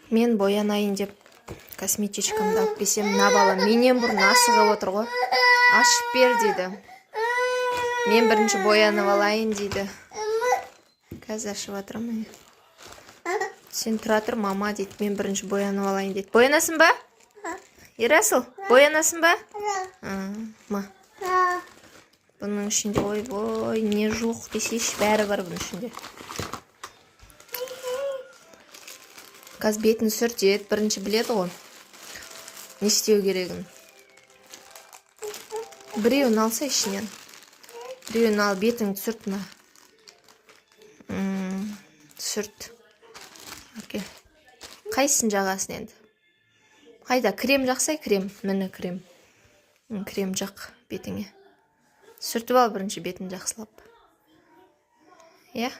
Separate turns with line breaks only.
Мен боянайын деп косметичкамды алып келсем, мына бала менен бұрын асығып отыр ғой. Ашып бер дейді. Мен бірінші боянып алайын дейді. Қазір ашып жатырмын. Сен тұра тұр, мама дейді. Мен бірінші боянып алайын дейді. Боянасың ба? Ерасыл, боянасың ба? Ма. Бұның ішінде ой, не жоқ десейші, бәрі бар бұның ішінде. Қазір бетін сүртеді, бірінші біледі ғой. Не істеу керегін. Біреуін алса ішінен. Біреуін ал, бетіңді сүртма. Сүрт. Окей. Қайсысын жағасын енді? Қайда, крем жақсай, крем. Міне крем. Крем жақ бетіңе. Сүртіп ал бірінші бетін жақсылап. Я?